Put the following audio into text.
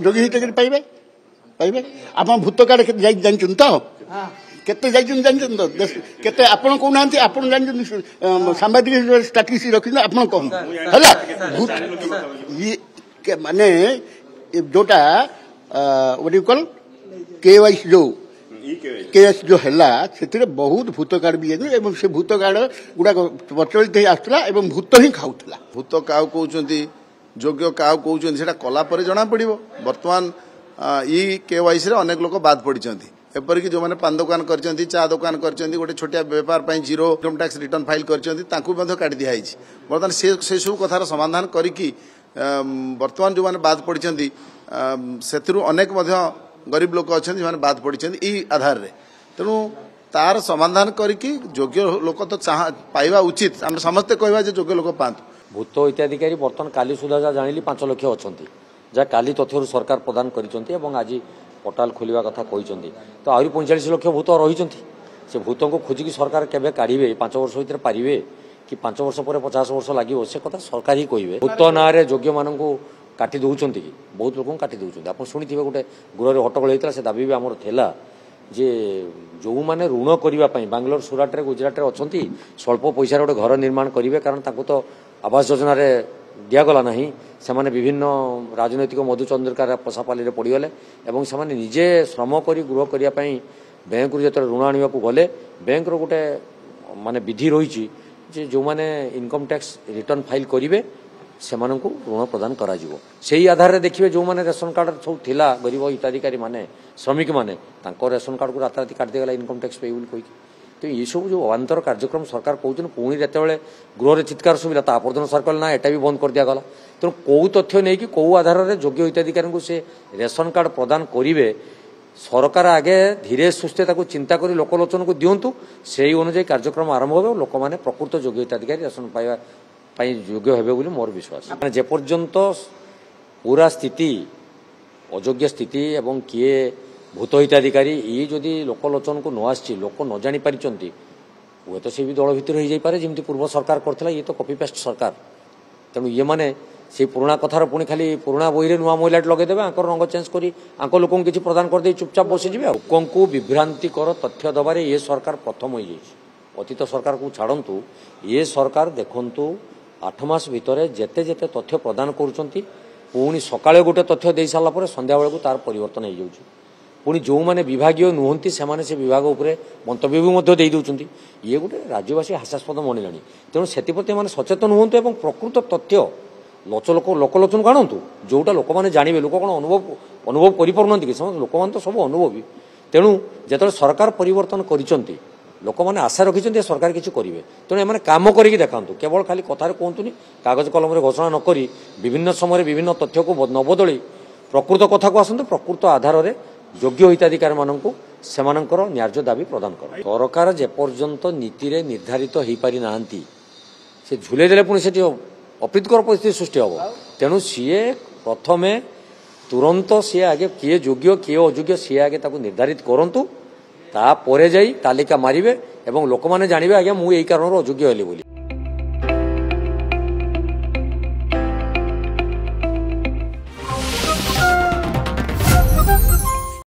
যোগী হিତାଧିକାରୀ ପାଇବେ ପାଇବେ। ଆପଣ ଭୂତ କାର୍ଡ କେତେ ଜାଣିଛନ୍ତି ତ? କେତେ ଯାଇଛନ୍ତି ଜାଣିଛନ୍ତି ତ? କେତେ ଆପଣ କହୁନାହାନ୍ତି, ଆପଣ ଜାଣିଛନ୍ତି ସାମ୍ବାଦିକ ଷ୍ଟାଟିସ୍ ରଖିଛନ୍ତି, ଆପଣ କହନ୍ତୁ ହେଲା। ମାନେ ଯୋଉଟା କଲ୍ KYC जो है से बहुत भूत कार्ड भी है से भूत कार्ड गुड़ा प्रचलित आसला भूत ही खाऊला। भूत क्या कहते योग्य क्या कहते कलापर जना पड़ बर्तमान KYC अनेक लोक बाद पड़ी एपरिक जो मैंने पान दुकान कर चा दुकान कर गोटे छोटिया बेपार zero income tax return file कर काटी दिखाई बर्तमान से सब कथार समाधान करके बर्तमान जो मैंने बाद पड़ी से अनेक गरीब लोक अच्छा जो बाद पड़ी आधार रे तेणु तार समाधान करके योग्य लोक तो पाइबा उचित आम समस्ते कहवा योग्य लोक पातु। भूत हिताधिकारी बर्तमान काली सुधा जहाँ जानी 5 लाख अच्छा जहाँ काली तथ्य सरकार प्रदान कर आज पोर्टाल खोलिया कथा कहते तो आहरी 45 लाख भूत रही से भूत को खोजिकी सरकार केवे काढ़े 5 वर्ष भर पारे कि 5 वर्ष पर 50 वर्ष लगे से कथा सरकार ही कहे। भूत ना योग्य मान काटी दौरान कि बहुत लोक काटी दौरान आप शुणी गोटे गृह हट्टगोल होता से दाबी भी आमर था जे जो मैंने ऋण करने बांग्लोर सुराट गुजरात अच्छा स्वल्प पैसा गोटे घर निर्माण करेंगे कारण तो आवास योजना दिगला ना से विभिन्न राजनैतिक मधुचंद्रिकार पशापाली पड़गले से निजे श्रम कर गृह करने बैंक जो ऋण आने को गले बैंक गोटे माने विधि रही जो मैंने इनकम टैक्स रिटर्न फाइल करेंगे से ऋण प्रदान करा आधार में देखिए जो मैंने रेशन कार्ड सब थिला गरीब हिताधिकारी माने श्रमिक माने रेशन कार्ड को राताराति काटिदेला इनकम टैक्स पेबल कही तो ये सब जो अवान्तर कार्यक्रम सरकार कहते पुणी जिते गृह चित्कार सुविधा तापरदिन सरकार ना एटा भी बंद कर दिगला तेणु कौ तथ्य नहीं कि कौ आधार में योग्य हिताधिकारी को से रेशन कार्ड प्रदान करेंगे सरकार आगे धीरे सुस्थे चिंता कर लोकलोचन को दिंतु से अनुजाई कार्यक्रम आरंभ हो लोक मैंने प्रकृत योग्य हिताधिकारी रेशन पाइबा योग्य हेबे बोली मोर विश्वास। जेपर्यंत पूरा स्थिति अयोग्य स्थिति एवं किए भूत हिताधिकारी ये जदि लोकलोचन को न आसी लोक न जानी पारि हुए तो से भी दल भितर हो जाए जमी पूर्व सरकार करथिला ये तो कॉपी पेस्ट सरकार तेणु ये मैंने से पुराणा कथार पुणी खाली पुराणा बही में नुआ महिला लगेदेवे आंकर रंग चेंज करी लोक किसी प्रदान करदे चुपचाप बसीजे लोकों को विभ्रांतिकर तथ्य दबारे ये सरकार प्रथम हो जाए अतीत सरकार को छाड़ू ये सरकार देखु 8 मास भितर जेते जेते तथ्य प्रदान करुँच पुणी सकाळे गोटे तथ्य दे सारापर संध्या बेलू तार परिवर्तन हो जाऊँ पुणी जो मैंने विभागीय नुहति से विभाग उपरे मंतव्य भी दे दौरान ये गोटे राज्यवासी हास्यास्पद मणिला तेणु से मैंने सचेतन हूँ और प्रकृत तथ्य लोकलोचन को आणतु जोटा लोक मैंने जानवे लोक कौन अनुभव कर लोक मैंने तो सब अनुभवी तेणु जो सरकार परिवर्तन कर लोक मैंने आशा रखिंट सरकार किसी करेंगे तेणु एम कम करके देखा केवल खाली कथार कहतुनि कागज कलम घोषणा नक विभिन्न समय विभिन्न तथ्य को न बदल प्रकृत कथा को आसतु प्रकृत आधार में योग्य हिताधिकारी मानक सेमानंकर न्याय्य दाबी प्रदान कर सरकार जेपर्यंत नीति रे निर्धारित हो पारि नांती से झुले देले पुणी से अप्रीतकर परिस्थिति सृष्टि हम तेणु सीए प्रथमे तुरंत सी आगे किए योग्य किए अयोग्य सी आगे निर्धारित करंतु तापर जाई तालिका मारिबे एवं लोक माने जानिबे आज्ञा मु एई कारण अयोग्य हेली बोली।